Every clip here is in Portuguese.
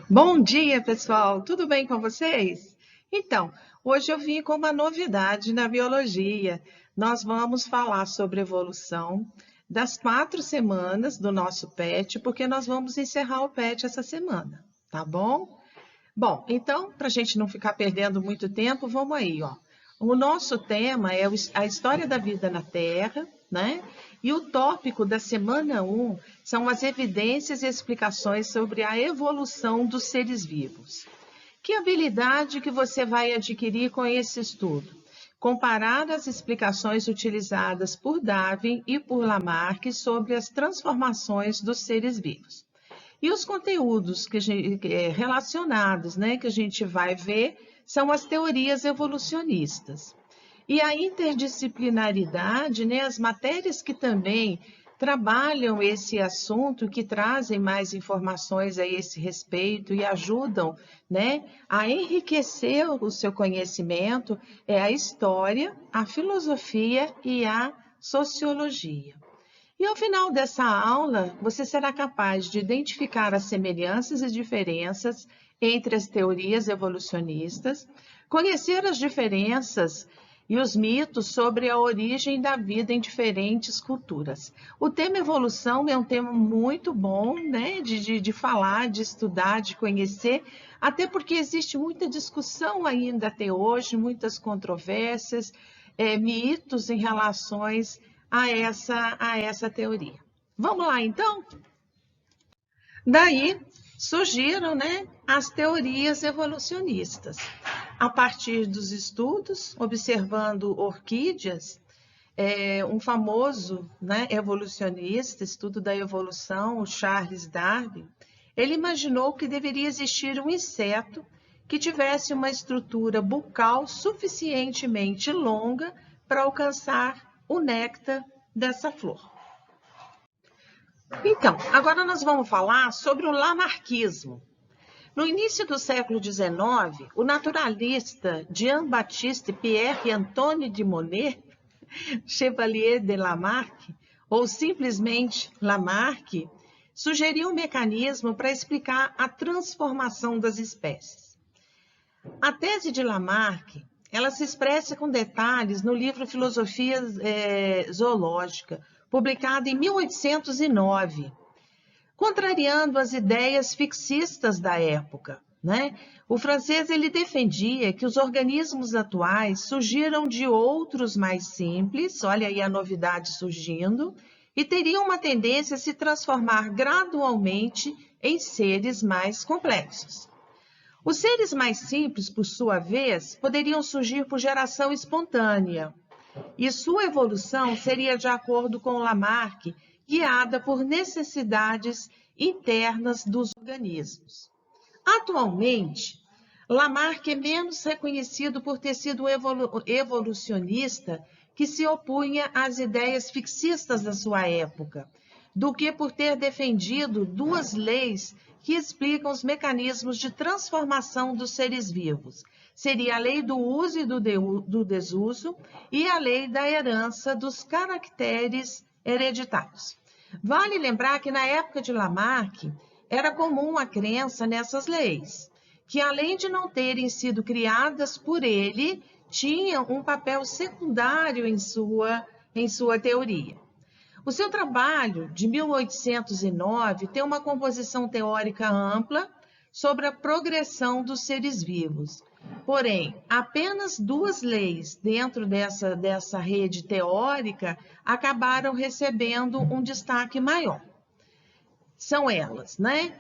Bom dia, pessoal! Tudo bem com vocês? Então, hoje eu vim com uma novidade na biologia. Nós vamos falar sobre evolução das 4 semanas do nosso PET, porque nós vamos encerrar o PET essa semana, tá bom? Bom, então, para a gente não ficar perdendo muito tempo, vamos aí, ó. O nosso tema é a história da vida na Terra, né? E o tópico da semana 1 são as evidências e explicações sobre a evolução dos seres vivos. Que habilidade que você vai adquirir com esse estudo? Comparar as explicações utilizadas por Darwin e por Lamarck sobre as transformações dos seres vivos. E os conteúdos relacionados, né, que a gente vai ver, são as teorias evolucionistas. E a interdisciplinaridade, né, as matérias que também trabalham esse assunto, que trazem mais informações a esse respeito e ajudam, né, a enriquecer o seu conhecimento, é a história, a filosofia e a sociologia. E ao final dessa aula, você será capaz de identificar as semelhanças e diferenças entre as teorias evolucionistas, conhecer as diferenças e os mitos sobre a origem da vida em diferentes culturas. O tema evolução é um tema muito bom, né, de falar, de estudar, de conhecer, até porque existe muita discussão ainda até hoje, muitas controvérsias, mitos em relações a essa teoria. Vamos lá, então? Daí surgiram, né, as teorias evolucionistas. A partir dos estudos, observando orquídeas, um famoso, né, evolucionista, estudo da evolução, o Charles Darwin, ele imaginou que deveria existir um inseto que tivesse uma estrutura bucal suficientemente longa para alcançar o néctar dessa flor. Então, agora nós vamos falar sobre o lamarquismo. No início do século XIX, o naturalista Jean-Baptiste Pierre-Antoine de Monnet, Chevalier de Lamarck, ou simplesmente Lamarck, sugeriu um mecanismo para explicar a transformação das espécies. A tese de Lamarck, ela se expressa com detalhes no livro Filosofia Zoológica, publicado em 1809, contrariando as ideias fixistas da época, né? O francês ele defendia que os organismos atuais surgiram de outros mais simples, olha aí a novidade surgindo, e teriam uma tendência a se transformar gradualmente em seres mais complexos. Os seres mais simples, por sua vez, poderiam surgir por geração espontânea, e sua evolução seria de acordo com Lamarck, guiada por necessidades internas dos organismos. Atualmente, Lamarck é menos reconhecido por ter sido um evolucionista que se opunha às ideias fixistas da sua época, do que por ter defendido duas leis que explicam os mecanismos de transformação dos seres vivos. Seria a lei do uso e do desuso e a lei da herança dos caracteres hereditários. Vale lembrar que na época de Lamarck era comum a crença nessas leis, que além de não terem sido criadas por ele, tinham um papel secundário em sua teoria. O seu trabalho, de 1809, tem uma composição teórica ampla sobre a progressão dos seres vivos. Porém, apenas duas leis dentro dessa rede teórica acabaram recebendo um destaque maior. São elas, né?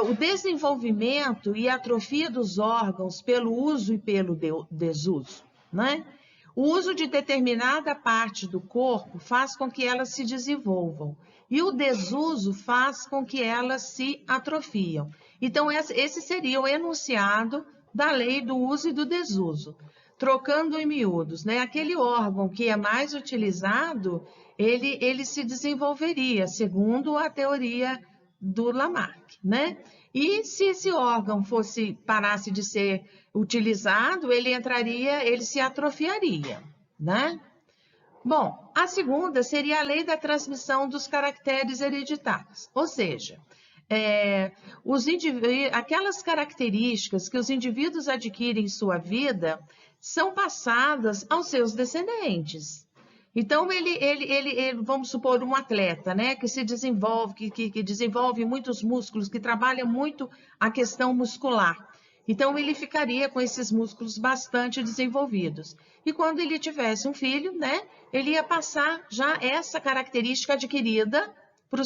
O desenvolvimento e atrofia dos órgãos pelo uso e pelo desuso, né? O uso de determinada parte do corpo faz com que elas se desenvolvam e o desuso faz com que elas se atrofiam. Então, esse seria o enunciado da lei do uso e do desuso. Trocando em miúdos, né? Aquele órgão que é mais utilizado, ele se desenvolveria, segundo a teoria do Lamarck, né? E se esse órgão parasse de ser utilizado, ele se atrofiaria, né? Bom, a segunda seria a lei da transmissão dos caracteres hereditários, ou seja, aquelas características que os indivíduos adquirem em sua vida são passadas aos seus descendentes. Então, vamos supor, um atleta, né, que se desenvolve, que desenvolve muitos músculos, que trabalha muito a questão muscular. Então, ele ficaria com esses músculos bastante desenvolvidos. E quando ele tivesse um filho, né, ele ia passar já essa característica adquirida para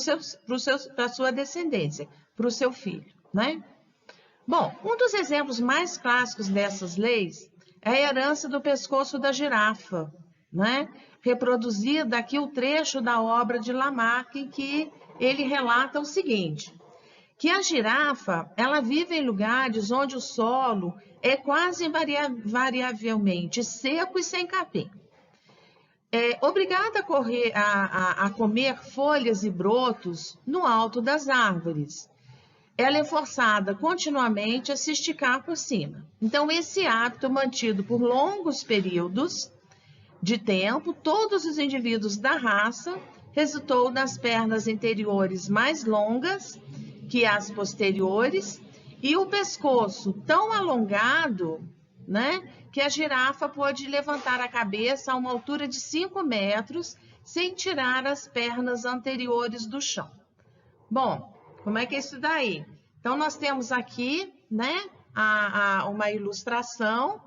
a sua descendência, para o seu filho, né? Bom, um dos exemplos mais clássicos dessas leis é a herança do pescoço da girafa, né? Reproduzida aqui o trecho da obra de Lamarck, em que ele relata o seguinte, que a girafa, ela vive em lugares onde o solo é quase invariavelmente seco e sem capim. Obrigada a comer folhas e brotos no alto das árvores. Ela é forçada continuamente a se esticar por cima. Então, esse hábito mantido por longos períodos de tempo, todos os indivíduos da raça, resultou nas pernas interiores mais longas que as posteriores e o pescoço tão alongado, né, que a girafa pôde levantar a cabeça a uma altura de 5 metros sem tirar as pernas anteriores do chão. Bom, como é que é isso daí? Então, nós temos aqui, né, uma ilustração.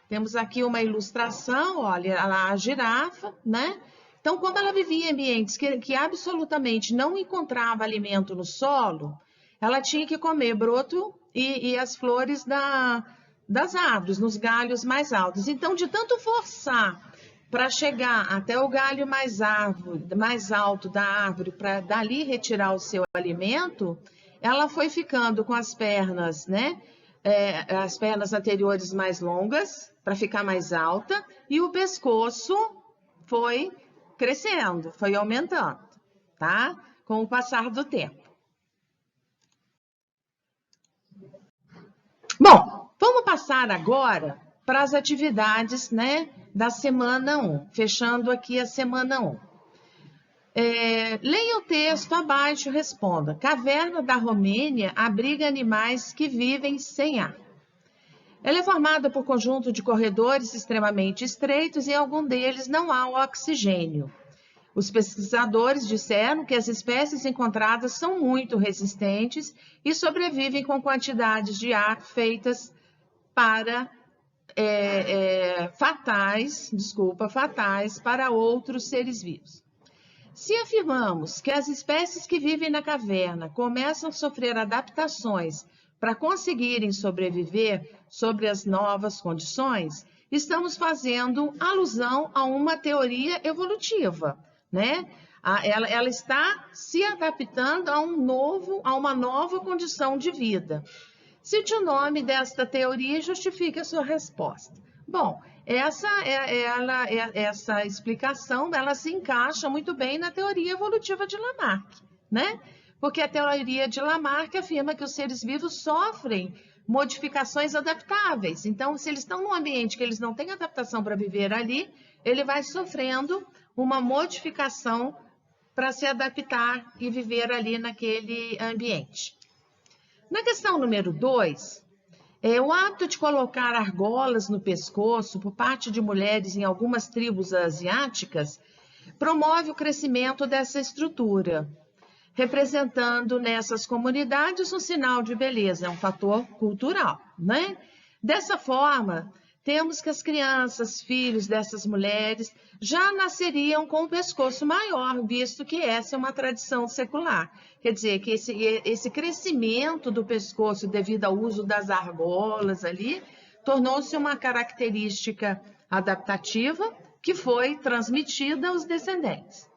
Temos aqui uma ilustração, olha, a girafa, né? Então, como ela vivia em ambientes que absolutamente não encontrava alimento no solo, ela tinha que comer broto e as flores das árvores, nos galhos mais altos. Então, de tanto forçar para chegar até o galho mais alto da árvore, para dali retirar o seu alimento, ela foi ficando com as pernas, né? As pernas anteriores mais longas, para ficar mais alta, e o pescoço foi crescendo, foi aumentando, tá? Com o passar do tempo. Bom, vamos passar agora para as atividades, né, da semana 1, fechando aqui a semana 1. Leia o texto abaixo e responda. Caverna da Romênia abriga animais que vivem sem ar. Ela é formada por conjunto de corredores extremamente estreitos e em algum deles não há oxigênio. Os pesquisadores disseram que as espécies encontradas são muito resistentes e sobrevivem com quantidades de ar feitas para fatais para outros seres vivos. Se afirmamos que as espécies que vivem na caverna começam a sofrer adaptações para conseguirem sobreviver sobre as novas condições, estamos fazendo alusão a uma teoria evolutiva, né? Ela está se adaptando a uma nova condição de vida. Cite o nome desta teoria e justifique a sua resposta. Bom, essa explicação, ela se encaixa muito bem na teoria evolutiva de Lamarck, né? Porque a teoria de Lamarck afirma que os seres vivos sofrem modificações adaptáveis. Então, se eles estão num ambiente que eles não têm adaptação para viver ali, ele vai sofrendo uma modificação para se adaptar e viver ali naquele ambiente. Na questão número 2, o hábito de colocar argolas no pescoço por parte de mulheres em algumas tribos asiáticas promove o crescimento dessa estrutura, representando nessas comunidades um sinal de beleza, é um fator cultural, né? Dessa forma, temos que as crianças, filhos dessas mulheres, já nasceriam com o pescoço maior, visto que essa é uma tradição secular. Quer dizer, que esse crescimento do pescoço devido ao uso das argolas ali, tornou-se uma característica adaptativa que foi transmitida aos descendentes.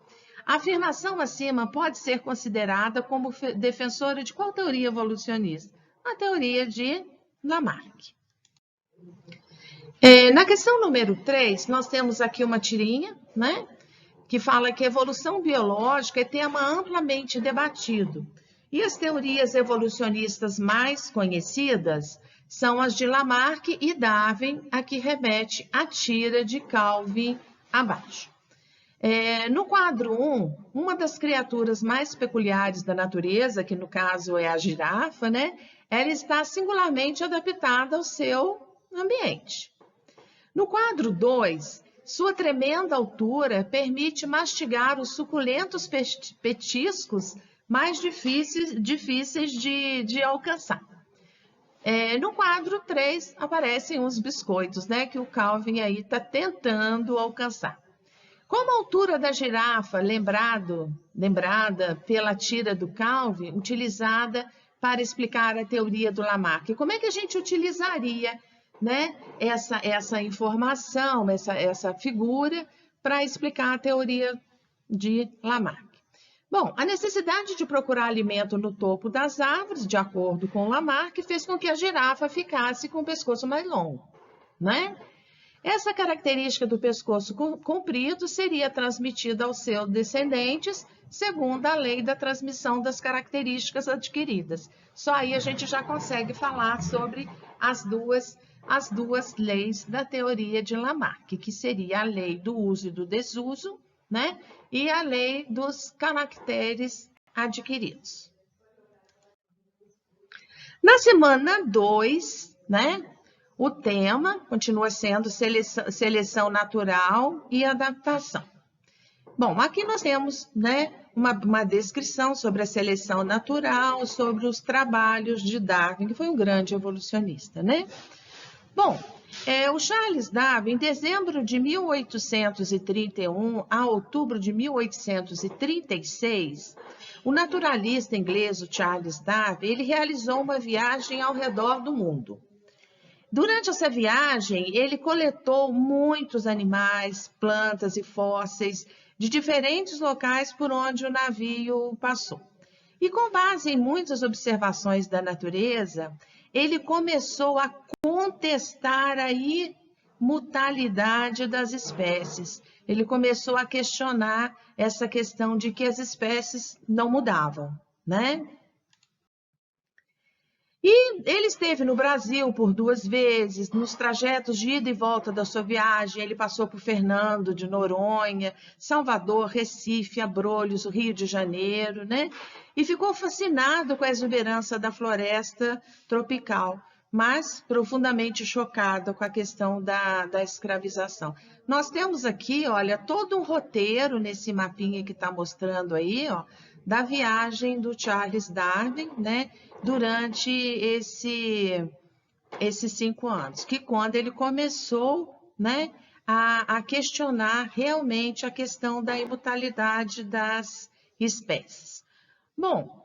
A afirmação acima pode ser considerada como defensora de qual teoria evolucionista? A teoria de Lamarck. Na questão número 3, nós temos aqui uma tirinha, né, que fala que a evolução biológica é tema amplamente debatido. E as teorias evolucionistas mais conhecidas são as de Lamarck e Darwin, a que remete a tira de Calvin abaixo. No quadro 1, uma das criaturas mais peculiares da natureza, que no caso é a girafa, né? Ela está singularmente adaptada ao seu ambiente. No quadro 2, sua tremenda altura permite mastigar os suculentos petiscos mais difíceis de alcançar. No quadro 3, aparecem os biscoitos, né, que o Calvin aí está tentando alcançar. Como a altura da girafa, lembrada pela tira do Calvin, utilizada para explicar a teoria do Lamarck, como é que a gente utilizaria, né, essa informação, essa figura, para explicar a teoria de Lamarck? Bom, a necessidade de procurar alimento no topo das árvores, de acordo com Lamarck, fez com que a girafa ficasse com o pescoço mais longo, né? Essa característica do pescoço comprido seria transmitida aos seus descendentes, segundo a lei da transmissão das características adquiridas. Só aí a gente já consegue falar sobre as duas leis da teoria de Lamarck, que seria a lei do uso e do desuso, né? E a lei dos caracteres adquiridos. Na semana 2, né? O tema continua sendo seleção natural e adaptação. Bom, aqui nós temos, né, uma descrição sobre a seleção natural, sobre os trabalhos de Darwin, que foi um grande evolucionista, né? Bom, o Charles Darwin, em dezembro de 1831 a outubro de 1836, o naturalista inglês Charles Darwin, ele realizou uma viagem ao redor do mundo. Durante essa viagem, ele coletou muitos animais, plantas e fósseis de diferentes locais por onde o navio passou. E com base em muitas observações da natureza, ele começou a contestar a imutalidade das espécies. Ele começou a questionar essa questão de que as espécies não mudavam, né? E ele esteve no Brasil por 2 vezes, nos trajetos de ida e volta da sua viagem, ele passou por Fernando de Noronha, Salvador, Recife, Abrolhos, Rio de Janeiro, né? E ficou fascinado com a exuberância da floresta tropical, mas profundamente chocado com a questão da escravização. Nós temos aqui, olha, todo um roteiro nesse mapinha que está mostrando aí, ó, da viagem do Charles Darwin, né? Durante esses 5 anos, que quando ele começou, né, a questionar realmente a questão da imutabilidade das espécies. Bom,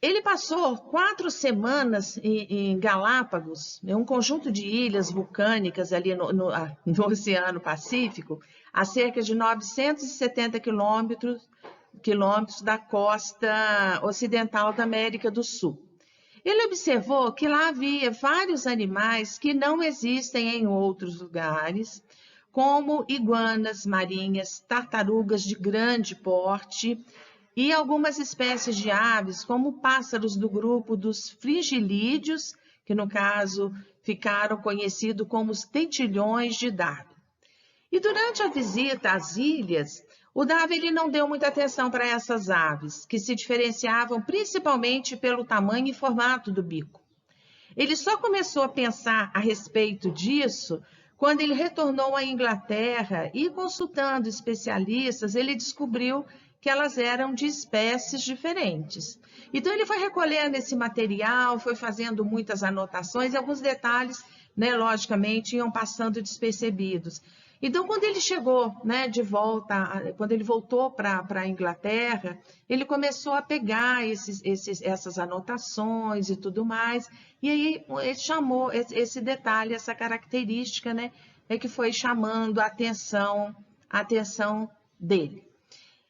ele passou 4 semanas em Galápagos, um conjunto de ilhas vulcânicas ali no Oceano Pacífico, a cerca de 970 quilômetros da costa ocidental da América do Sul. Ele observou que lá havia vários animais que não existem em outros lugares, como iguanas marinhas, tartarugas de grande porte e algumas espécies de aves, como pássaros do grupo dos fringilídeos, que no caso ficaram conhecidos como os tentilhões de Darwin. E durante a visita às ilhas, o Darwin ele não deu muita atenção para essas aves, que se diferenciavam principalmente pelo tamanho e formato do bico. Ele só começou a pensar a respeito disso quando ele retornou à Inglaterra e, consultando especialistas, ele descobriu que elas eram de espécies diferentes. Então, ele foi recolhendo esse material, foi fazendo muitas anotações e alguns detalhes, né, logicamente, iam passando despercebidos. Então, quando ele chegou, né, de volta, quando ele voltou para a Inglaterra, ele começou a pegar essas anotações e tudo mais, e aí ele chamou esse detalhe, essa característica, né, que foi chamando a atenção dele.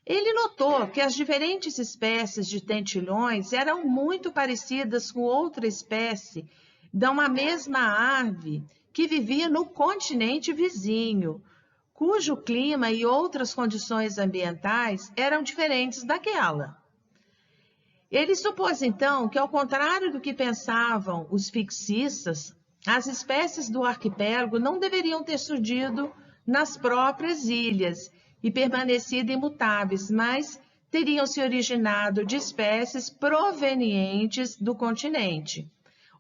Ele notou que as diferentes espécies de tentilhões eram muito parecidas com outra espécie de uma mesma ave que vivia no continente vizinho, cujo clima e outras condições ambientais eram diferentes daquela. Ele supôs, então, que, ao contrário do que pensavam os fixistas, as espécies do arquipélago não deveriam ter surgido nas próprias ilhas e permanecido imutáveis, mas teriam se originado de espécies provenientes do continente,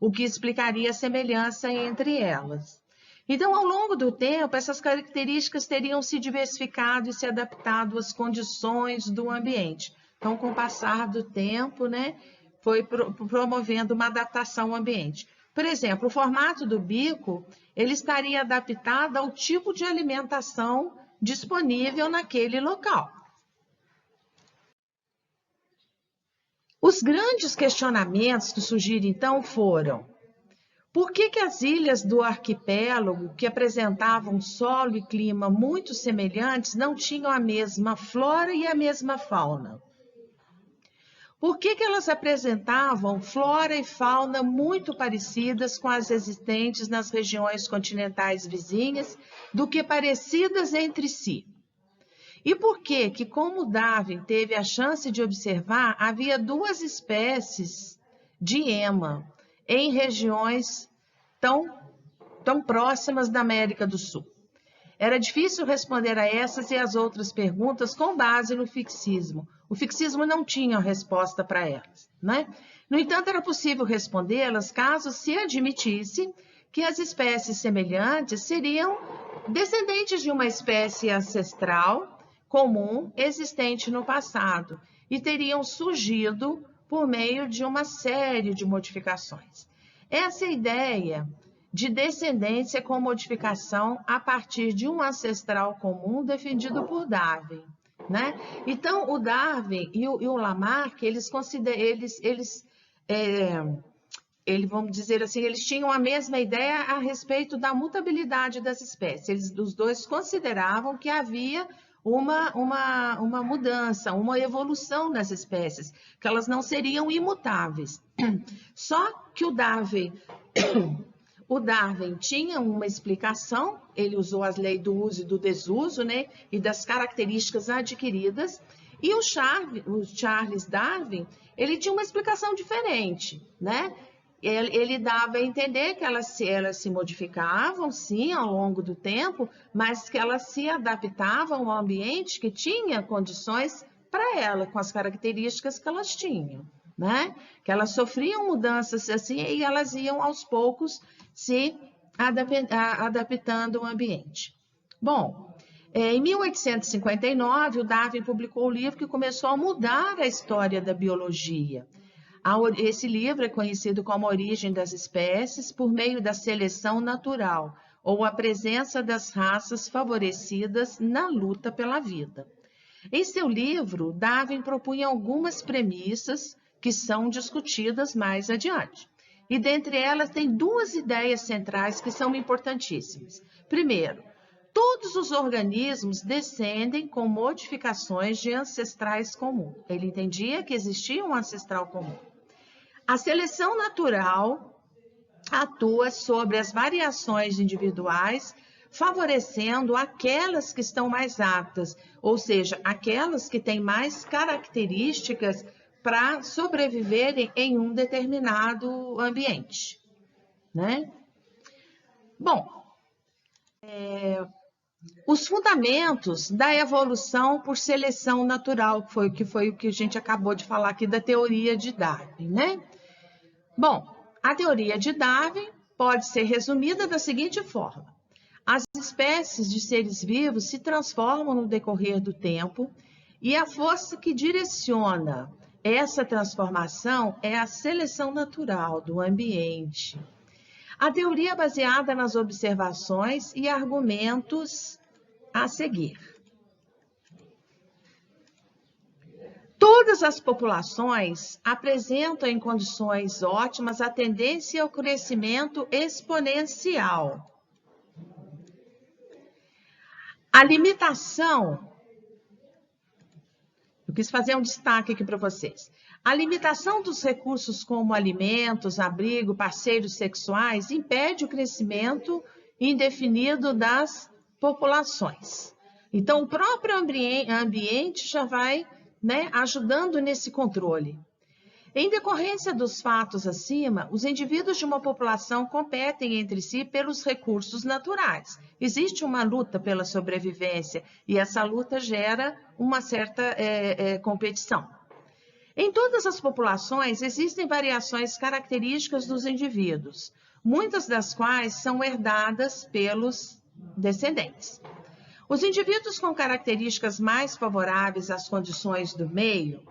o que explicaria a semelhança entre elas. Então, ao longo do tempo, essas características teriam se diversificado e se adaptado às condições do ambiente. Então, com o passar do tempo, né, foi promovendo uma adaptação ao ambiente. Por exemplo, o formato do bico, ele estaria adaptado ao tipo de alimentação disponível naquele local. Os grandes questionamentos que surgiram, então, foram: por que as ilhas do arquipélago, que apresentavam solo e clima muito semelhantes, não tinham a mesma flora e a mesma fauna? Por que elas apresentavam flora e fauna muito parecidas com as existentes nas regiões continentais vizinhas, do que parecidas entre si? E por que, como Darwin teve a chance de observar, havia duas espécies de ema em regiões tão próximas da América do Sul? Era difícil responder a essas e as outras perguntas com base no fixismo. O fixismo não tinha resposta para elas, né? No entanto, era possível respondê-las caso se admitisse que as espécies semelhantes seriam descendentes de uma espécie ancestral comum existente no passado e teriam surgido por meio de uma série de modificações. Essa ideia de descendência com modificação a partir de um ancestral comum defendido por Darwin, né? Então, o Darwin e o Lamarck, vamos dizer assim, eles tinham a mesma ideia a respeito da mutabilidade das espécies. Os dois consideravam que havia uma mudança, uma evolução nas espécies, que elas não seriam imutáveis. Só que o Darwin tinha uma explicação, ele usou as leis do uso e do desuso, né, e das características adquiridas, e o Charles Darwin, ele tinha uma explicação diferente, né? Ele dava a entender que elas se modificavam, sim, ao longo do tempo, mas que elas se adaptavam ao ambiente que tinha condições para ela, com as características que elas tinham, né? Que elas sofriam mudanças assim e elas iam aos poucos se adaptando ao ambiente. Bom, em 1859, o Darwin publicou o livro que começou a mudar a história da biologia. Esse livro é conhecido como A Origem das Espécies por meio da seleção natural, ou a presença das raças favorecidas na luta pela vida. Em seu livro, Darwin propunha algumas premissas que são discutidas mais adiante. E dentre elas tem duas ideias centrais que são importantíssimas. Primeiro, todos os organismos descendem com modificações de ancestrais comuns. Ele entendia que existia um ancestral comum. A seleção natural atua sobre as variações individuais, favorecendo aquelas que estão mais aptas, ou seja, aquelas que têm mais características para sobreviverem em um determinado ambiente, né? Bom, os fundamentos da evolução por seleção natural, que foi o que a gente acabou de falar aqui da teoria de Darwin, né? Bom, a teoria de Darwin pode ser resumida da seguinte forma: as espécies de seres vivos se transformam no decorrer do tempo e a força que direciona essa transformação é a seleção natural do ambiente. A teoria é baseada nas observações e argumentos a seguir. Todas as populações apresentam em condições ótimas a tendência ao crescimento exponencial. A limitação, eu quis fazer um destaque aqui para vocês. A limitação dos recursos como alimentos, abrigo, parceiros sexuais impede o crescimento indefinido das populações. Então, o próprio ambiente já vai, né, ajudando nesse controle. Em decorrência dos fatos acima, os indivíduos de uma população competem entre si pelos recursos naturais. Existe uma luta pela sobrevivência e essa luta gera uma certa competição. Em todas as populações, existem variações características dos indivíduos, muitas das quais são herdadas pelos descendentes. Os indivíduos com características mais favoráveis às condições do meio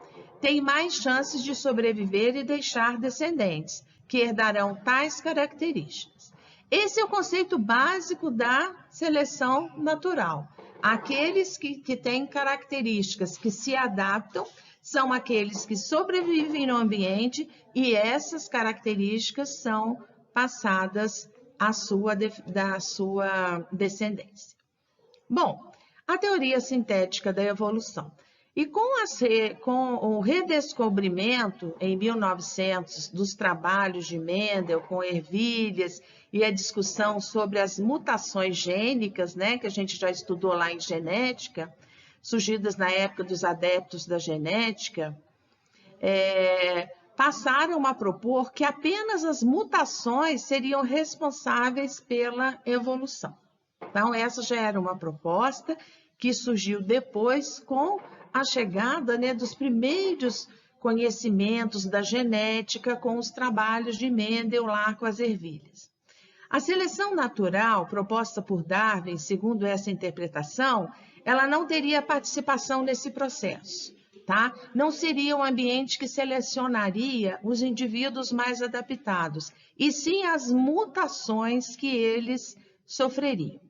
têm mais chances de sobreviver e deixar descendentes, que herdarão tais características. Esse é o conceito básico da seleção natural. Aqueles que têm características que se adaptam são aqueles que sobrevivem no ambiente e essas características são passadas da sua descendência. Bom, a teoria sintética da evolução. E com o redescobrimento em 1900 dos trabalhos de Mendel com ervilhas e a discussão sobre as mutações gênicas, né, que a gente já estudou lá em genética, surgidas na época dos adeptos da genética, passaram a propor que apenas as mutações seriam responsáveis pela evolução. Então, essa já era uma proposta que surgiu depois com a chegada, né, dos primeiros conhecimentos da genética com os trabalhos de Mendel lá com as ervilhas. A seleção natural proposta por Darwin, segundo essa interpretação, ela não teria participação nesse processo, tá? Não seria um ambiente que selecionaria os indivíduos mais adaptados, e sim as mutações que eles sofreriam.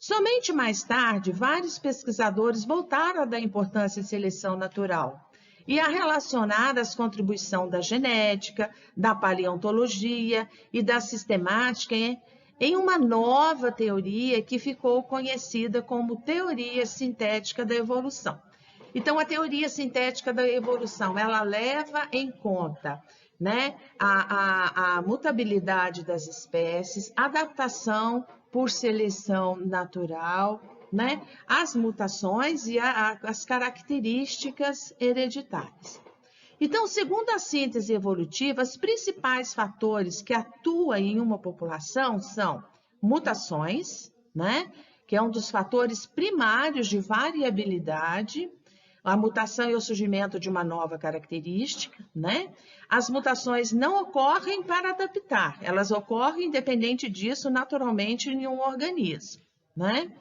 Somente mais tarde, vários pesquisadores voltaram a dar importância à seleção natural e a relacionar as contribuições da genética, da paleontologia e da sistemática em uma nova teoria que ficou conhecida como teoria sintética da evolução. Então, a teoria sintética da evolução, ela leva em conta, né, a mutabilidade das espécies, adaptação por seleção natural, né, as mutações e as características hereditárias. Então, segundo a síntese evolutiva, os principais fatores que atuam em uma população são mutações, né, que é um dos fatores primários de variabilidade, a mutação e o surgimento de uma nova característica, né? As mutações não ocorrem para adaptar, elas ocorrem independente disso naturalmente em um organismo, né?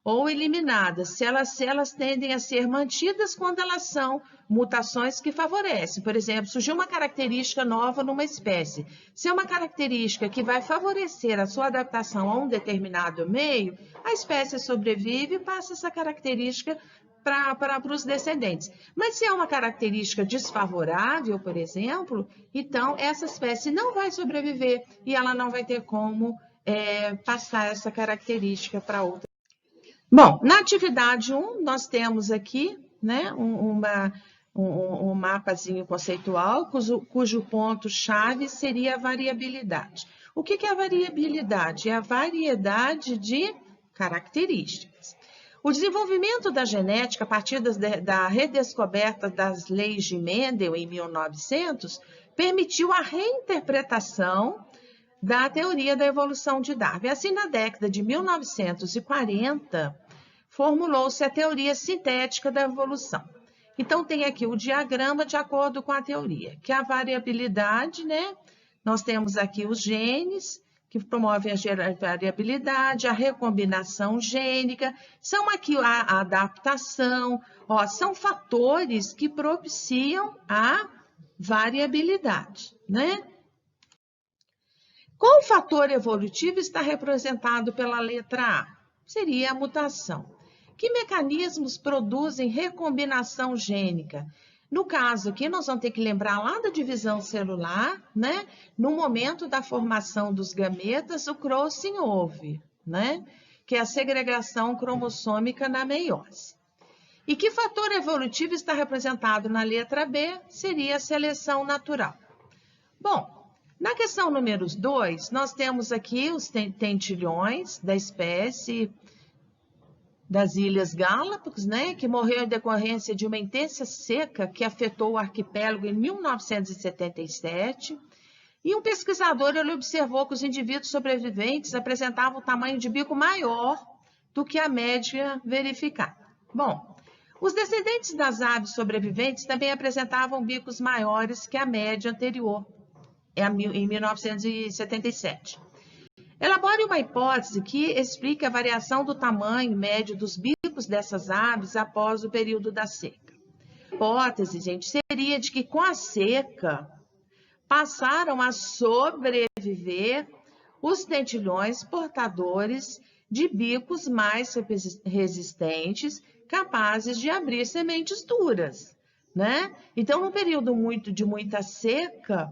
Ou eliminadas, se elas tendem a ser mantidas quando elas são mutações que favorecem. Por exemplo, surgiu uma característica nova numa espécie. Se é uma característica que vai favorecer a sua adaptação a um determinado meio, a espécie sobrevive e passa essa característica para os descendentes. Mas se é uma característica desfavorável, por exemplo, então essa espécie não vai sobreviver e ela não vai ter como passar essa característica para outra. Bom, na atividade 1, nós temos aqui, né, um mapazinho conceitual, cujo ponto-chave seria a variabilidade. O que é a variabilidade? É a variedade de características. O desenvolvimento da genética, a partir da redescoberta das leis de Mendel em 1900, permitiu a reinterpretação da teoria da evolução de Darwin. Assim, na década de 1940, formulou-se a teoria sintética da evolução. Então, tem aqui o diagrama de acordo com a teoria, que é a variabilidade, né? Nós temos aqui os genes, que promovem a variabilidade, a recombinação gênica, são aqui a adaptação, ó, são fatores que propiciam a variabilidade, né? Qual fator evolutivo está representado pela letra A? Seria a mutação. Que mecanismos produzem recombinação gênica? No caso aqui, nós vamos ter que lembrar lá da divisão celular, né? No momento da formação dos gametas, o crossing houve, né? Que é a segregação cromossômica na meiose. E que fator evolutivo está representado na letra B? Seria a seleção natural. Bom, na questão número 2, nós temos aqui os tentilhões da espécie das Ilhas Galápagos, né, que morreu em decorrência de uma intensa seca que afetou o arquipélago em 1977. E um pesquisador ele observou que os indivíduos sobreviventes apresentavam um tamanho de bico maior do que a média verificada. Bom, os descendentes das aves sobreviventes também apresentavam bicos maiores que a média anterior, em 1977. Elabore uma hipótese que explique a variação do tamanho médio dos bicos dessas aves após o período da seca. A hipótese, gente, seria de que com a seca passaram a sobreviver os tentilhões portadores de bicos mais resistentes, capazes de abrir sementes duras, né? Então, no período de muita seca,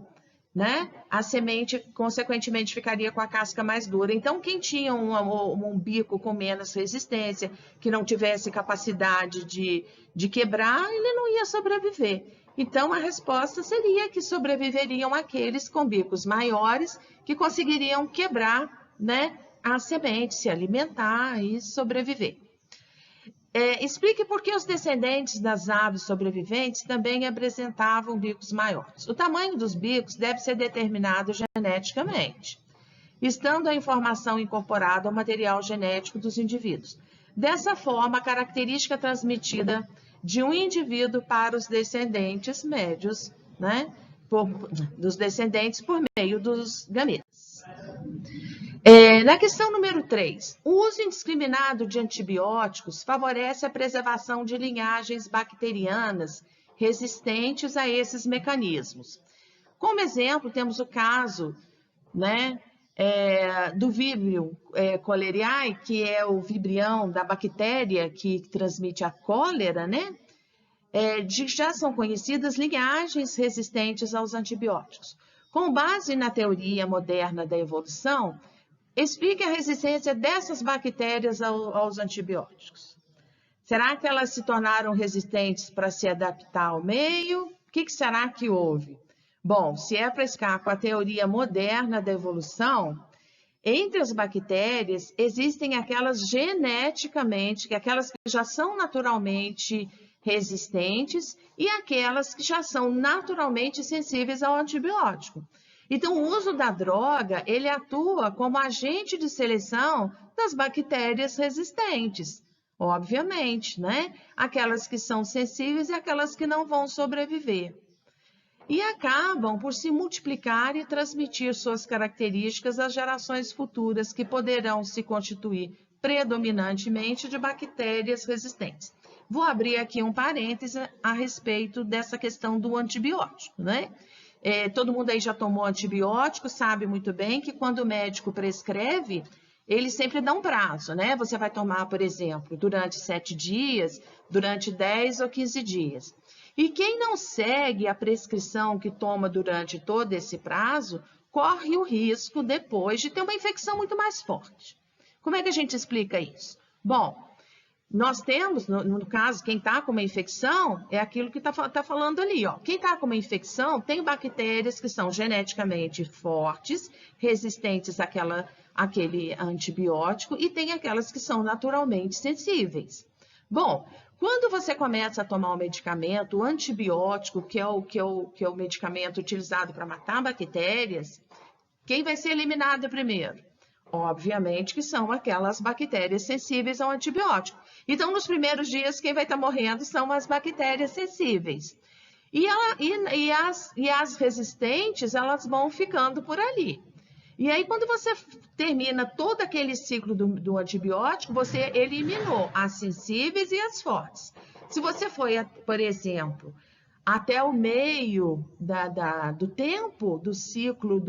né, a semente, consequentemente, ficaria com a casca mais dura. Então, quem tinha um bico com menos resistência, que não tivesse capacidade de quebrar, ele não ia sobreviver. Então, a resposta seria que sobreviveriam aqueles com bicos maiores, que conseguiriam quebrar, né, a semente, se alimentar e sobreviver. Explique por que os descendentes das aves sobreviventes também apresentavam bicos maiores. O tamanho dos bicos deve ser determinado geneticamente, estando a informação incorporada ao material genético dos indivíduos. Dessa forma, a característica transmitida de um indivíduo para os descendentes médios, né, dos descendentes por meio dos gametas. Na questão número 3, o uso indiscriminado de antibióticos favorece a preservação de linhagens bacterianas resistentes a esses mecanismos. Como exemplo, temos o caso, né, do Vibrio cholerae, que é o vibrião da bactéria que transmite a cólera, né? Já são conhecidas linhagens resistentes aos antibióticos. Com base na teoria moderna da evolução, explique a resistência dessas bactérias aos antibióticos. Será que elas se tornaram resistentes para se adaptar ao meio? O que será que houve? Bom, se é para explicar com a teoria moderna da evolução, entre as bactérias existem aquelas geneticamente, aquelas que já são naturalmente resistentes e aquelas que já são naturalmente sensíveis ao antibiótico. Então, o uso da droga, ele atua como agente de seleção das bactérias resistentes, obviamente, né? Aquelas que são sensíveis e aquelas que não vão sobreviver. E acabam por se multiplicar e transmitir suas características às gerações futuras, que poderão se constituir predominantemente de bactérias resistentes. Vou abrir aqui um parêntese a respeito dessa questão do antibiótico, né? Todo mundo aí já tomou antibiótico, sabe muito bem que quando o médico prescreve, ele sempre dá um prazo, né? Você vai tomar, por exemplo, durante 7 dias, durante 10 ou 15 dias. E quem não segue a prescrição que toma durante todo esse prazo, corre o risco depois de ter uma infecção muito mais forte. Como é que a gente explica isso? Bom, nós temos, no caso, quem está com uma infecção, é aquilo que está falando ali, ó. Quem está com uma infecção tem bactérias que são geneticamente fortes, resistentes àquele antibiótico, e tem aquelas que são naturalmente sensíveis. Bom, quando você começa a tomar um medicamento, o antibiótico, que é o medicamento utilizado para matar bactérias, quem vai ser eliminado primeiro? Obviamente que são aquelas bactérias sensíveis ao antibiótico. Então, nos primeiros dias, quem vai estar morrendo são as bactérias sensíveis. E as resistentes, elas vão ficando por ali. E aí, quando você termina todo aquele ciclo do antibiótico, você eliminou as sensíveis e as fortes. Se você foi, por exemplo, até o meio do tempo do ciclo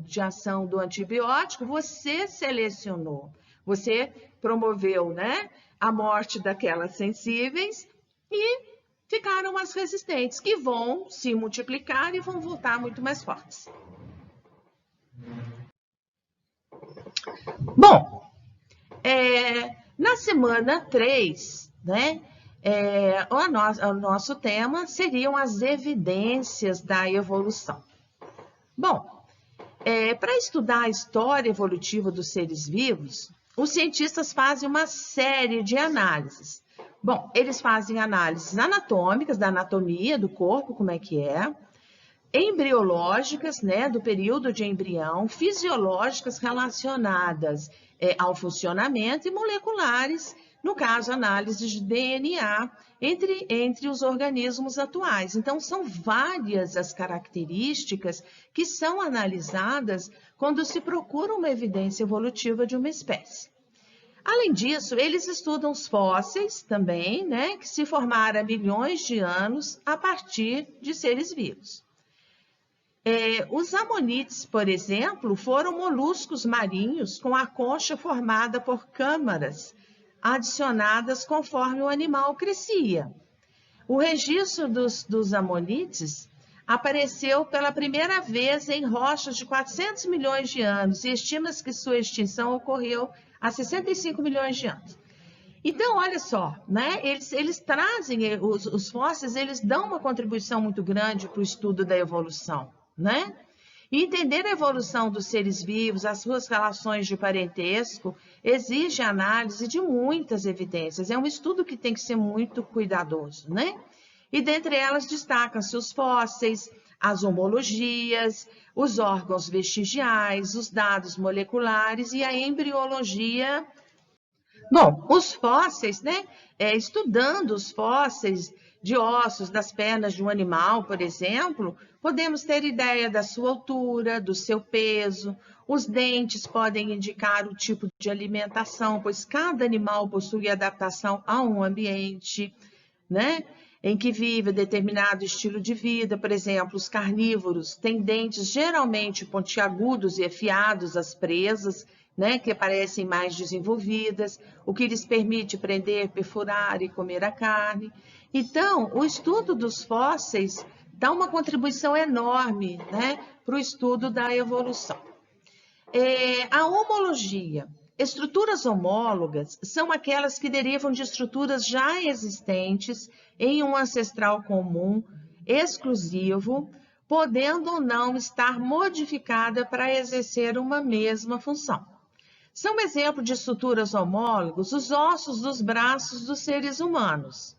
de ação do antibiótico, você selecionou, você promoveu, né, a morte daquelas sensíveis e ficaram as resistentes, que vão se multiplicar e vão voltar muito mais fortes. Bom, na semana 3, né, o nosso tema seriam as evidências da evolução. Bom, para estudar a história evolutiva dos seres vivos, os cientistas fazem uma série de análises. Bom, eles fazem análises anatômicas, da anatomia do corpo, como é que é, embriológicas, né, do período de embrião, fisiológicas relacionadas ao funcionamento e moleculares, no caso, análises de DNA entre os organismos atuais. Então, são várias as características que são analisadas quando se procura uma evidência evolutiva de uma espécie. Além disso, eles estudam os fósseis também, né, que se formaram há milhões de anos a partir de seres vivos. Os amonites, por exemplo, foram moluscos marinhos com a concha formada por câmaras adicionadas conforme o animal crescia. O registro dos amonites apareceu pela primeira vez em rochas de 400 milhões de anos e estima-se que sua extinção ocorreu há 65 milhões de anos. Então, olha só, né? Eles trazem, os fósseis, eles dão uma contribuição muito grande para o estudo da evolução, né? E entender a evolução dos seres vivos, as suas relações de parentesco, exige análise de muitas evidências. É um estudo que tem que ser muito cuidadoso, né? E dentre elas destacam-se os fósseis, as homologias, os órgãos vestigiais, os dados moleculares e a embriologia. Bom, os fósseis, né? Estudando os fósseis de ossos das pernas de um animal, por exemplo, podemos ter ideia da sua altura, do seu peso. Os dentes podem indicar o tipo de alimentação, pois cada animal possui adaptação a um ambiente, né, em que vive determinado estilo de vida. Por exemplo, os carnívoros têm dentes geralmente pontiagudos e afiados às presas, né, que parecem mais desenvolvidas, o que lhes permite prender, perfurar e comer a carne. Então, o estudo dos fósseis dá uma contribuição enorme, né, para o estudo da evolução. A homologia. Estruturas homólogas são aquelas que derivam de estruturas já existentes em um ancestral comum, exclusivo, podendo ou não estar modificada para exercer uma mesma função. São exemplo de estruturas homólogas os ossos dos braços dos seres humanos,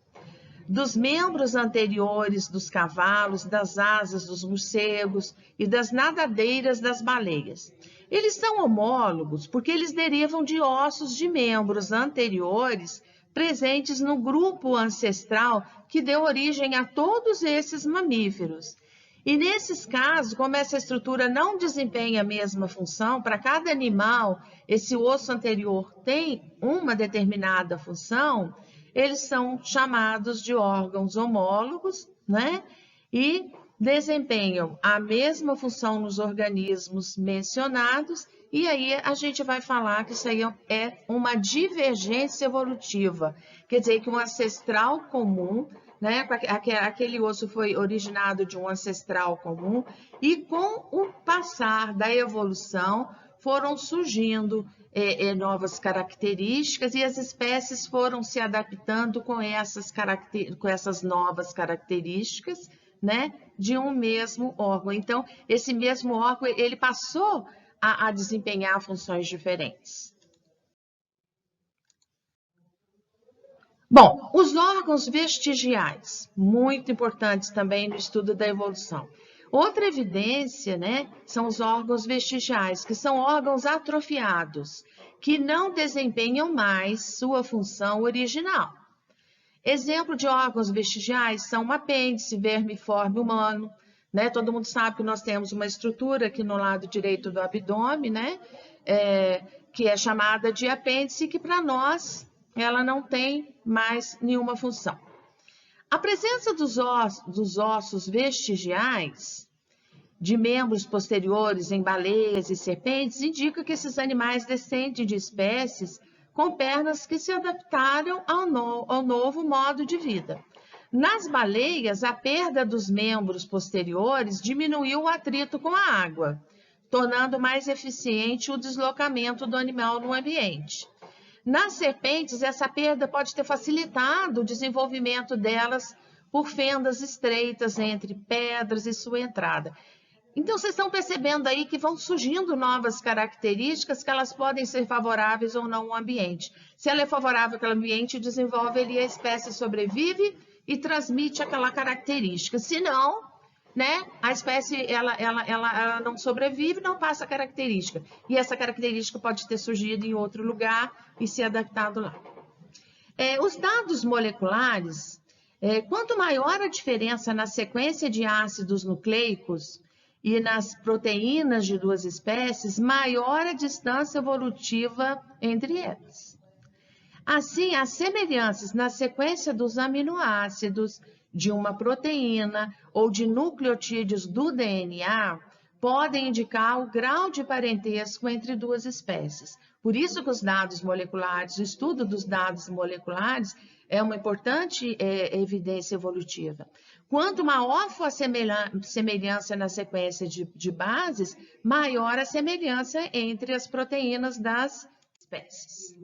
dos membros anteriores dos cavalos, das asas dos morcegos e das nadadeiras das baleias. Eles são homólogos porque eles derivam de ossos de membros anteriores presentes no grupo ancestral que deu origem a todos esses mamíferos. E nesses casos, como essa estrutura não desempenha a mesma função, para cada animal, esse osso anterior tem uma determinada função, eles são chamados de órgãos homólogos, né? E desempenham a mesma função nos organismos mencionados, e aí a gente vai falar que isso aí é uma divergência evolutiva, quer dizer que um ancestral comum, né, aquele osso foi originado de um ancestral comum, e com o passar da evolução foram surgindo novas características e as espécies foram se adaptando com essas novas características, né, de um mesmo órgão. Então, esse mesmo órgão, ele passou a desempenhar funções diferentes. Bom, os órgãos vestigiais, muito importantes também no estudo da evolução. Outra evidência, né, são os órgãos vestigiais, que são órgãos atrofiados, que não desempenham mais sua função original. Exemplo de órgãos vestigiais são o apêndice vermiforme humano, né? Todo mundo sabe que nós temos uma estrutura aqui no lado direito do abdômen, né? Que é chamada de apêndice, que para nós ela não tem mais nenhuma função. A presença dos ossos vestigiais de membros posteriores em baleias e serpentes indica que esses animais descendem de espécies com pernas que se adaptaram ao novo modo de vida. Nas baleias, a perda dos membros posteriores diminuiu o atrito com a água, tornando mais eficiente o deslocamento do animal no ambiente. Nas serpentes, essa perda pode ter facilitado o desenvolvimento delas por fendas estreitas entre pedras e sua entrada. Então, vocês estão percebendo aí que vão surgindo novas características que elas podem ser favoráveis ou não ao ambiente. Se ela é favorável ao ambiente, desenvolve ali, a espécie sobrevive e transmite aquela característica. Se não, né, a espécie ela não sobrevive, não passa a característica. E essa característica pode ter surgido em outro lugar e se adaptado lá. Os dados moleculares, quanto maior a diferença na sequência de ácidos nucleicos e nas proteínas de duas espécies, maior a distância evolutiva entre elas. Assim, as semelhanças na sequência dos aminoácidos de uma proteína ou de nucleotídeos do DNA podem indicar o grau de parentesco entre duas espécies. Por isso que os dados moleculares, o estudo dos dados moleculares é uma importante evidência evolutiva. Quanto maior for a semelhança na sequência de bases, maior a semelhança entre as proteínas das espécies.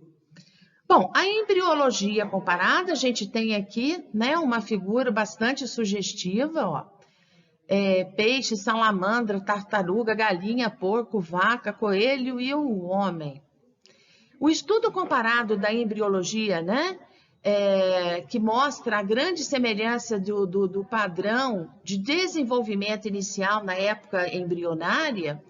Bom, a embriologia comparada, a gente tem aqui, né, uma figura bastante sugestiva, ó. Peixe, salamandra, tartaruga, galinha, porco, vaca, coelho e o homem. O estudo comparado da embriologia, né, que mostra a grande semelhança do padrão de desenvolvimento inicial na época embrionária,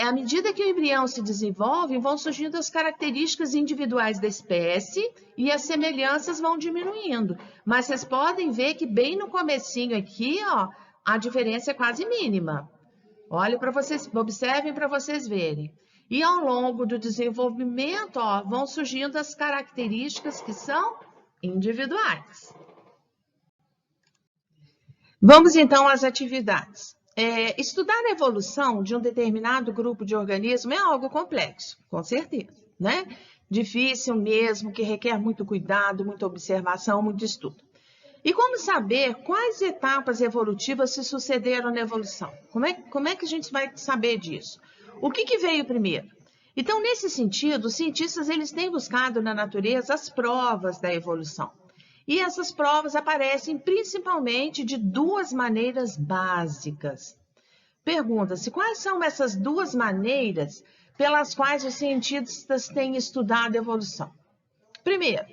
à medida que o embrião se desenvolve, vão surgindo as características individuais da espécie e as semelhanças vão diminuindo. Mas vocês podem ver que bem no comecinho aqui, ó, a diferença é quase mínima. Olhem para vocês, observem para vocês verem. E ao longo do desenvolvimento, ó, vão surgindo as características que são individuais. Vamos então às atividades. Estudar a evolução de um determinado grupo de organismos é algo complexo, com certeza, né? Difícil mesmo, que requer muito cuidado, muita observação, muito estudo. E como saber quais etapas evolutivas se sucederam na evolução? Como é que a gente vai saber disso? O que veio primeiro? Então, nesse sentido, os cientistas eles têm buscado na natureza as provas da evolução. E essas provas aparecem principalmente de duas maneiras básicas. Pergunta-se quais são essas duas maneiras pelas quais os cientistas têm estudado a evolução. Primeiro,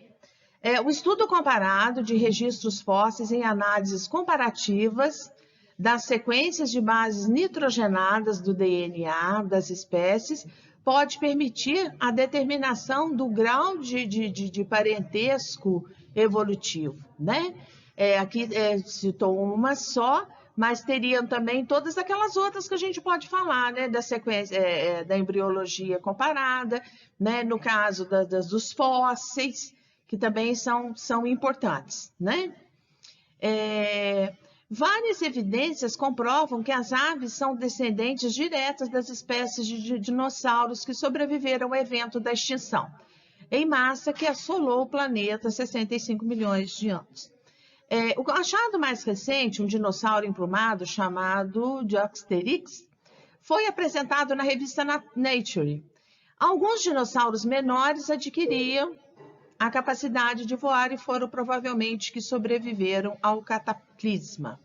o estudo comparado de registros fósseis em análises comparativas das sequências de bases nitrogenadas do DNA das espécies pode permitir a determinação do grau de parentesco evolutivo, né? Aqui citou uma só, mas teriam também todas aquelas outras que a gente pode falar, né? Da sequência, da embriologia comparada, né? No caso dos fósseis, que também são importantes, né? Várias evidências comprovam que as aves são descendentes diretas das espécies de dinossauros que sobreviveram ao evento da extinção em massa que assolou o planeta há 65 milhões de anos. O achado mais recente, um dinossauro emplumado chamado Dioxypteryx, foi apresentado na revista Nature. Alguns dinossauros menores adquiriam a capacidade de voar e foram provavelmente que sobreviveram ao cataclisma.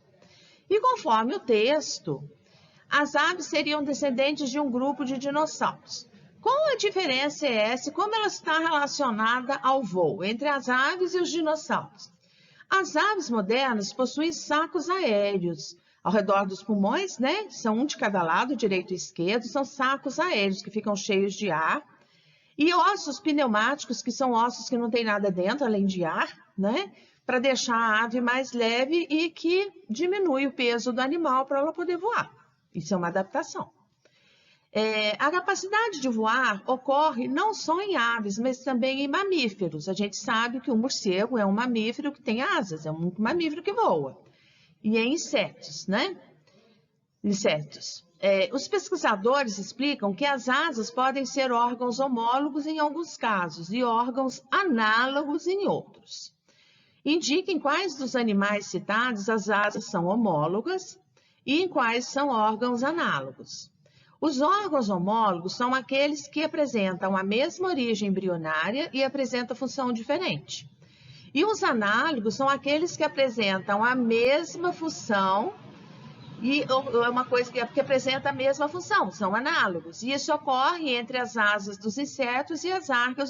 E conforme o texto, as aves seriam descendentes de um grupo de dinossauros. Qual a diferença é essa e como ela está relacionada ao voo entre as aves e os dinossauros? As aves modernas possuem sacos aéreos ao redor dos pulmões, né? São um de cada lado, direito e esquerdo, são sacos aéreos que ficam cheios de ar. E ossos pneumáticos, que são ossos que não tem nada dentro, além de ar, né? Para deixar a ave mais leve e que diminui o peso do animal para ela poder voar. Isso é uma adaptação. A capacidade de voar ocorre não só em aves, mas também em mamíferos. A gente sabe que o morcego é um mamífero que tem asas, é um mamífero que voa. E em insetos, né? Insetos. Os pesquisadores explicam que as asas podem ser órgãos homólogos em alguns casos e órgãos análogos em outros. Indiquem quais dos animais citados as asas são homólogas e em quais são órgãos análogos. Os órgãos homólogos são aqueles que apresentam a mesma origem embrionária e apresentam função diferente. E os análogos são aqueles que apresentam a mesma função E é uma coisa que apresenta a mesma função, são análogos. E isso ocorre entre as asas dos insetos e as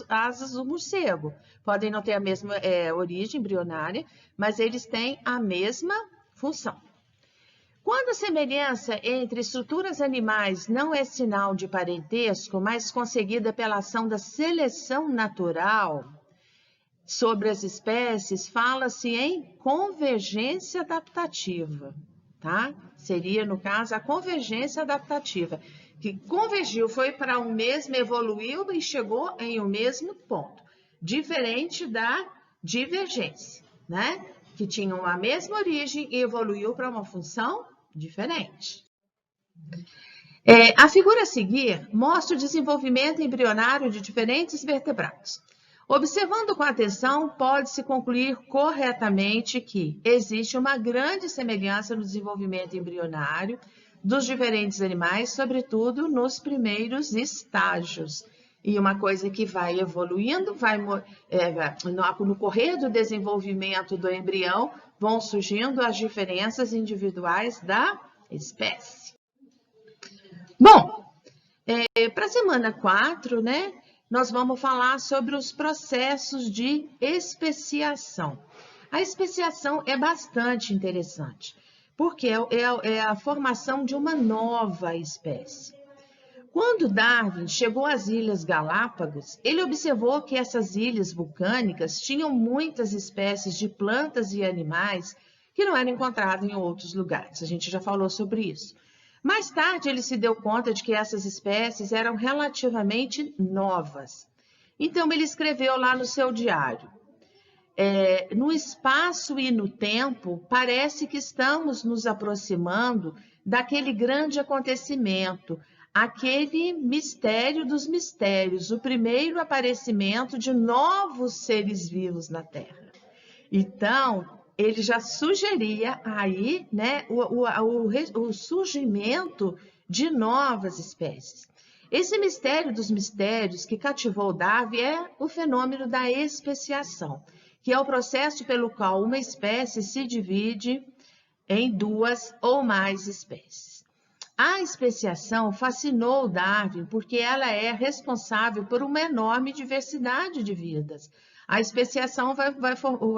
asas do morcego. Podem não ter a mesma origem embrionária, mas eles têm a mesma função. Quando a semelhança entre estruturas animais não é sinal de parentesco, mas conseguida pela ação da seleção natural sobre as espécies, fala-se em convergência adaptativa, tá? Seria, no caso, a convergência adaptativa, que convergiu, foi para um mesmo, evoluiu e chegou em um mesmo ponto, diferente da divergência, né? Que tinham a mesma origem e evoluiu para uma função diferente. A figura a seguir mostra o desenvolvimento embrionário de diferentes vertebrados. Observando com atenção, pode-se concluir corretamente que existe uma grande semelhança no desenvolvimento embrionário dos diferentes animais, sobretudo nos primeiros estágios. E uma coisa que vai evoluindo, no correr do desenvolvimento do embrião, vão surgindo as diferenças individuais da espécie. Bom, para a semana 4, né, nós vamos falar sobre os processos de especiação. A especiação é bastante interessante, porque é a formação de uma nova espécie. Quando Darwin chegou às Ilhas Galápagos, ele observou que essas ilhas vulcânicas tinham muitas espécies de plantas e animais que não eram encontradas em outros lugares. A gente já falou sobre isso. Mais tarde, ele se deu conta de que essas espécies eram relativamente novas. Então, ele escreveu lá no seu diário: no espaço e no tempo, parece que estamos nos aproximando daquele grande acontecimento, aquele mistério dos mistérios, o primeiro aparecimento de novos seres vivos na Terra. Então, ele já sugeria aí, né, o surgimento de novas espécies. Esse mistério dos mistérios que cativou Darwin é o fenômeno da especiação, que é o processo pelo qual uma espécie se divide em duas ou mais espécies. A especiação fascinou Darwin porque ela é responsável por uma enorme diversidade de vidas. A especiação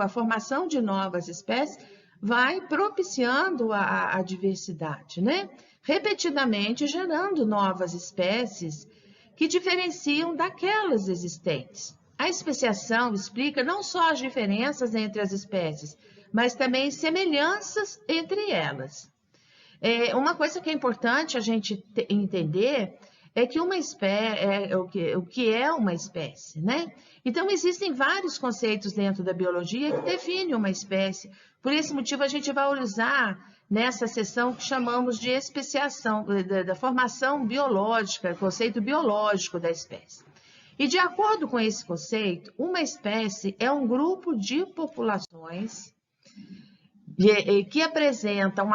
a formação de novas espécies vai propiciando a diversidade, né? Repetidamente gerando novas espécies que diferenciam daquelas existentes. A especiação explica não só as diferenças entre as espécies, mas também semelhanças entre elas. Uma coisa que é importante a gente entender é que uma espécie, o que é uma espécie, né? Então, existem vários conceitos dentro da biologia que definem uma espécie. Por esse motivo, a gente vai usar nessa sessão que chamamos de especiação, da formação biológica, conceito biológico da espécie. E de acordo com esse conceito, uma espécie é um grupo de populações que apresentam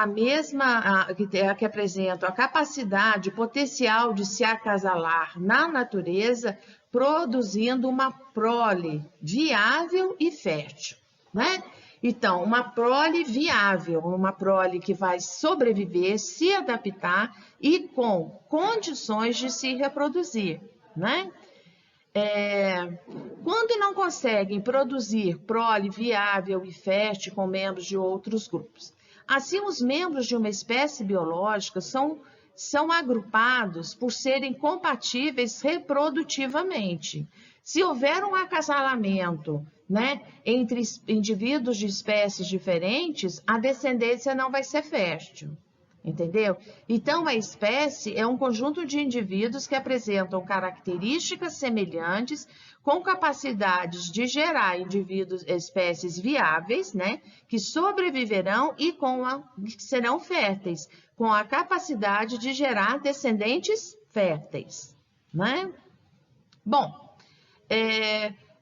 que apresentam a capacidade, potencial de se acasalar na natureza, produzindo uma prole viável e fértil, né? Então, uma prole viável, uma prole que vai sobreviver, se adaptar e com condições de se reproduzir, né? Quando não conseguem produzir prole viável e fértil com membros de outros grupos. Assim, os membros de uma espécie biológica são agrupados por serem compatíveis reprodutivamente. Se houver um acasalamento, né, entre indivíduos de espécies diferentes, a descendência não vai ser fértil. Entendeu? Então, a espécie é um conjunto de indivíduos que apresentam características semelhantes, com capacidades de gerar espécies viáveis, né, que sobreviverão e que serão férteis, com a capacidade de gerar descendentes férteis, né? Bom,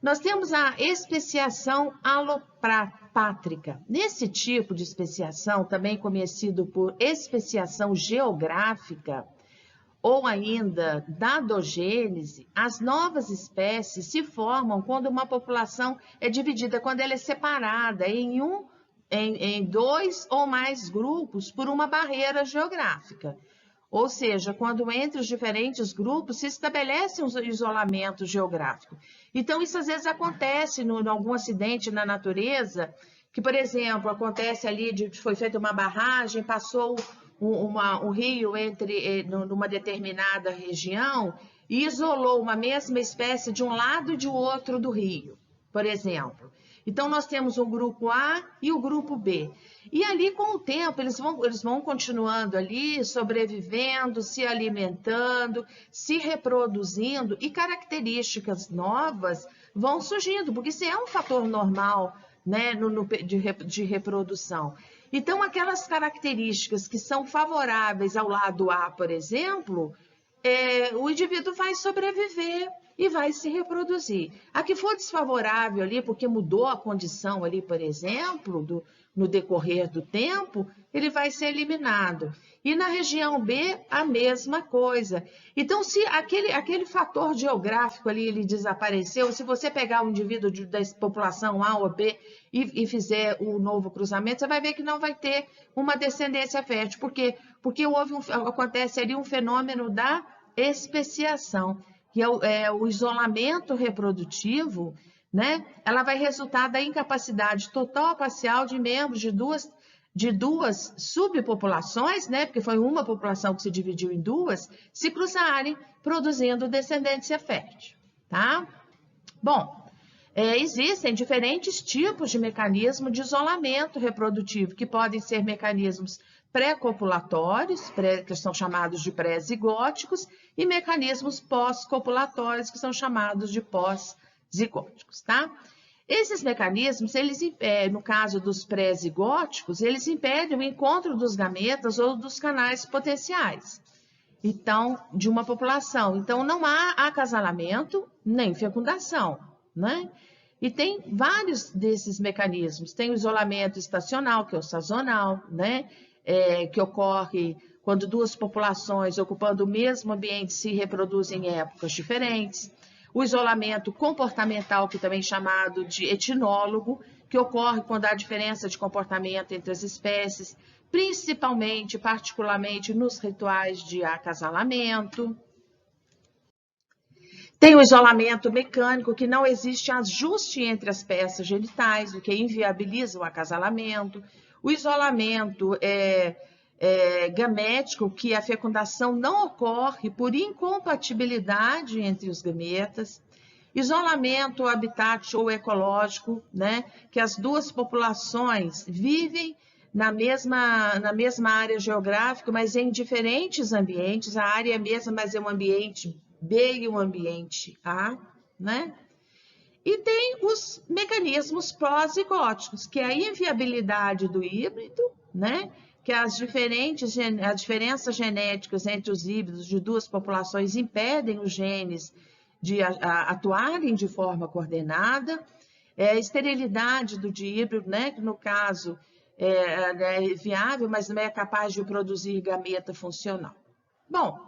nós temos a especiação alopátrica. Nesse tipo de especiação, também conhecido por especiação geográfica, ou ainda dadogênese, as novas espécies se formam quando uma população é dividida, quando ela é separada em um em 2 ou mais grupos por uma barreira geográfica. Ou seja, quando entre os diferentes grupos se estabelece um isolamento geográfico. Então, isso às vezes acontece em algum acidente na natureza, que, por exemplo, acontece ali, foi feita uma barragem, passou um rio numa determinada região e isolou uma mesma espécie de um lado e de outro do rio, por exemplo. Então, nós temos o grupo A e o grupo B. E ali, com o tempo, eles vão continuando ali, sobrevivendo, se alimentando, se reproduzindo, e características novas vão surgindo, porque isso é um fator normal, né, de reprodução. Então, aquelas características que são favoráveis ao lado A, por exemplo, o indivíduo vai sobreviver e vai se reproduzir. A que for desfavorável ali, porque mudou a condição ali, por exemplo, no decorrer do tempo, ele vai ser eliminado. E na região B, a mesma coisa. Então, se aquele fator geográfico ali ele desapareceu, se você pegar um indivíduo da população A ou B e fizer o novo cruzamento, você vai ver que não vai ter uma descendência fértil. Por quê? Porque acontece ali um fenômeno da especiação, que é o isolamento reprodutivo, né? Ela vai resultar da incapacidade total ou parcial de membros de duas subpopulações, né? Porque foi uma população que se dividiu em duas, se cruzarem, produzindo descendência fértil, tá? Bom, existem diferentes tipos de mecanismo de isolamento reprodutivo, que podem ser mecanismos pré-copulatórios, que são chamados de pré-zigóticos, e mecanismos pós-copulatórios, que são chamados de pós-zigóticos, tá? Esses mecanismos, no caso dos pré-zigóticos, eles impedem o encontro dos gametas ou dos canais potenciais, então, de uma população. Então, não há acasalamento nem fecundação, né? E tem vários desses mecanismos. Tem o isolamento estacional, que é o sazonal, né? Que ocorre quando duas populações ocupando o mesmo ambiente se reproduzem em épocas diferentes. O isolamento comportamental, que também é chamado de etnólogo, que ocorre quando há diferença de comportamento entre as espécies, principalmente, particularmente nos rituais de acasalamento. Tem o isolamento mecânico, que não existe ajuste entre as peças genitais, o que inviabiliza o acasalamento. O isolamento gamético, que a fecundação não ocorre por incompatibilidade entre os gametas. Isolamento habitat ou ecológico, né, que as duas populações vivem na mesma área geográfica, mas em diferentes ambientes. A área é a mesma, mas é um ambiente B e um ambiente A, né? E tem os mecanismos pró-zigóticos, que é a inviabilidade do híbrido, né? Que as diferenças genéticas entre os híbridos de duas populações impedem os genes de atuarem de forma coordenada. A esterilidade do híbrido, né? Que no caso é viável, mas não é capaz de produzir gameta funcional. Bom,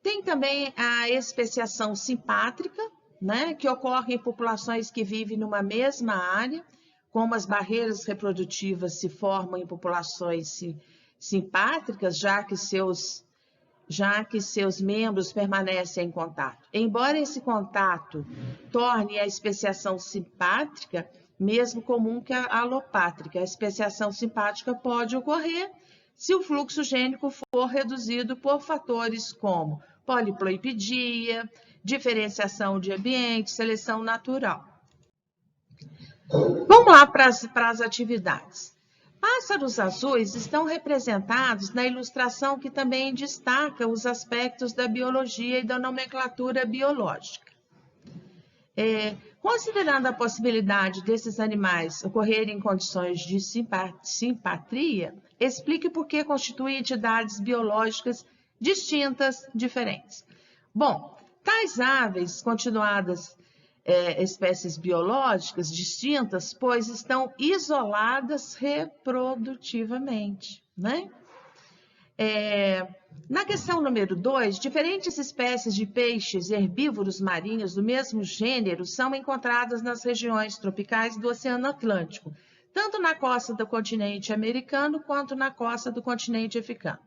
tem também a especiação simpátrica, né, que ocorre em populações que vivem numa mesma área, como as barreiras reprodutivas se formam em populações simpátricas, já que seus membros permanecem em contato. Embora esse contato torne a especiação simpátrica mesmo comum que a alopátrica, a especiação simpática pode ocorrer se o fluxo gênico for reduzido por fatores como poliploipedia, diferenciação de ambiente, seleção natural. Vamos lá para as atividades. Pássaros azuis estão representados na ilustração que também destaca os aspectos da biologia e da nomenclatura biológica. Considerando a possibilidade desses animais ocorrerem em condições de simpatria, explique por que constituem entidades biológicas distintas, diferentes. Bom, tais aves continuadas espécies biológicas distintas, pois estão isoladas reprodutivamente, né? Na questão número 2, diferentes espécies de peixes herbívoros marinhos do mesmo gênero são encontradas nas regiões tropicais do Oceano Atlântico, tanto na costa do continente americano quanto na costa do continente africano.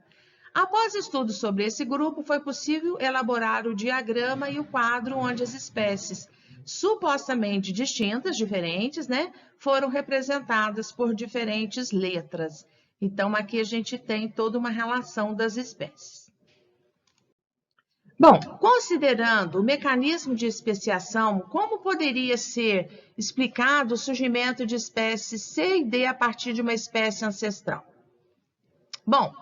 Após estudos sobre esse grupo, foi possível elaborar o diagrama e o quadro onde as espécies supostamente distintas, diferentes, né, foram representadas por diferentes letras. Então, aqui a gente tem toda uma relação das espécies. Bom, considerando o mecanismo de especiação, como poderia ser explicado o surgimento de espécies C e D a partir de uma espécie ancestral? Bom,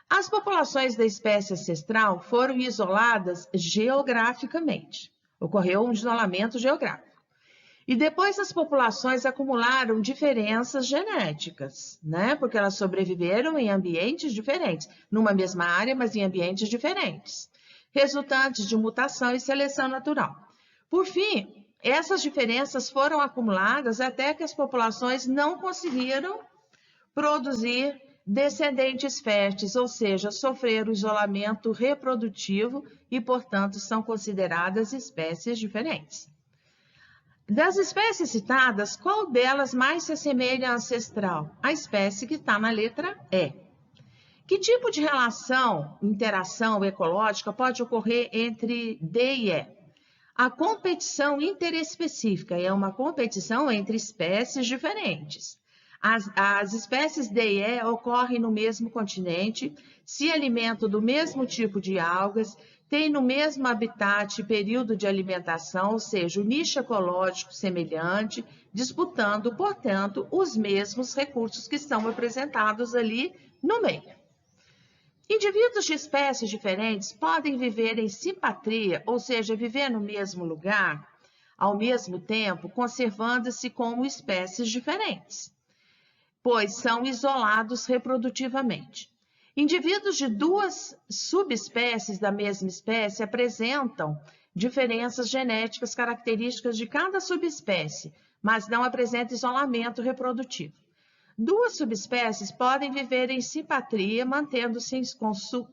as populações da espécie ancestral foram isoladas geograficamente. Ocorreu um isolamento geográfico. E depois as populações acumularam diferenças genéticas, né? Porque elas sobreviveram em ambientes diferentes, numa mesma área, mas em ambientes diferentes, resultantes de mutação e seleção natural. Por fim, essas diferenças foram acumuladas até que as populações não conseguiram produzir descendentes férteis, ou seja, sofreram isolamento reprodutivo e, portanto, são consideradas espécies diferentes. Das espécies citadas, qual delas mais se assemelha à ancestral? A espécie que está na letra E. Que tipo de relação, interação ecológica pode ocorrer entre D e E? A competição interespecífica é uma competição entre espécies diferentes. As espécies D e E ocorrem no mesmo continente, se alimentam do mesmo tipo de algas, têm no mesmo habitat período de alimentação, ou seja, o nicho ecológico semelhante, disputando, portanto, os mesmos recursos que são apresentados ali no meio. Indivíduos de espécies diferentes podem viver em simpatria, ou seja, viver no mesmo lugar, ao mesmo tempo, conservando-se como espécies diferentes, pois são isolados reprodutivamente. Indivíduos de duas subespécies da mesma espécie apresentam diferenças genéticas características de cada subespécie, mas não apresentam isolamento reprodutivo. Duas subespécies podem viver em simpatria, mantendo-se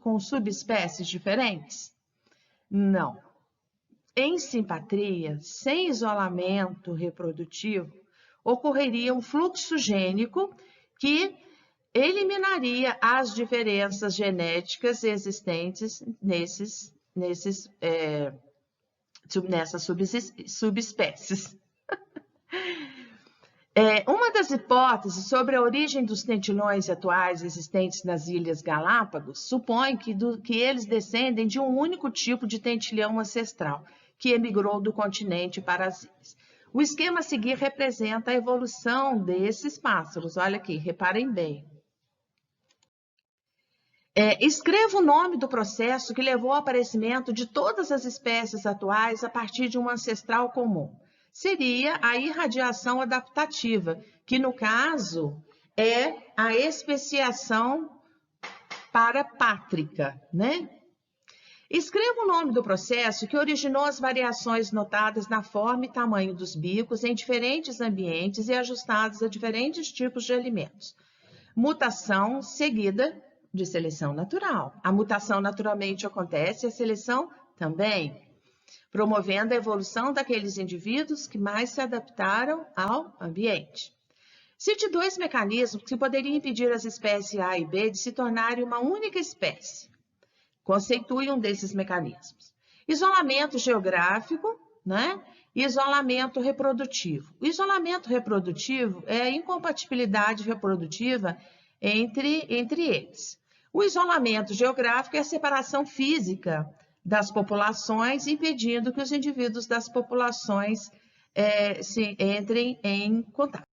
com subespécies diferentes? Não. Em simpatria, sem isolamento reprodutivo, ocorreria um fluxo gênico que eliminaria as diferenças genéticas existentes nessas subespécies. Uma das hipóteses sobre a origem dos tentilhões atuais existentes nas Ilhas Galápagos supõe que eles descendem de um único tipo de tentilhão ancestral, que emigrou do continente para as ilhas. O esquema a seguir representa a evolução desses pássaros. Olha aqui, reparem bem. Escreva o nome do processo que levou ao aparecimento de todas as espécies atuais a partir de um ancestral comum. Seria a irradiação adaptativa, que no caso é a especiação parapátrica, né? Escreva o nome do processo que originou as variações notadas na forma e tamanho dos bicos em diferentes ambientes e ajustados a diferentes tipos de alimentos. Mutação seguida de seleção natural. A mutação naturalmente acontece, a seleção também, promovendo a evolução daqueles indivíduos que mais se adaptaram ao ambiente. Cite dois mecanismos que poderiam impedir as espécies A e B de se tornarem uma única espécie. Conceitue um desses mecanismos. Isolamento geográfico, né? E isolamento reprodutivo. O isolamento reprodutivo é a incompatibilidade reprodutiva entre eles. O isolamento geográfico é a separação física das populações, impedindo que os indivíduos das populações entrem em contato.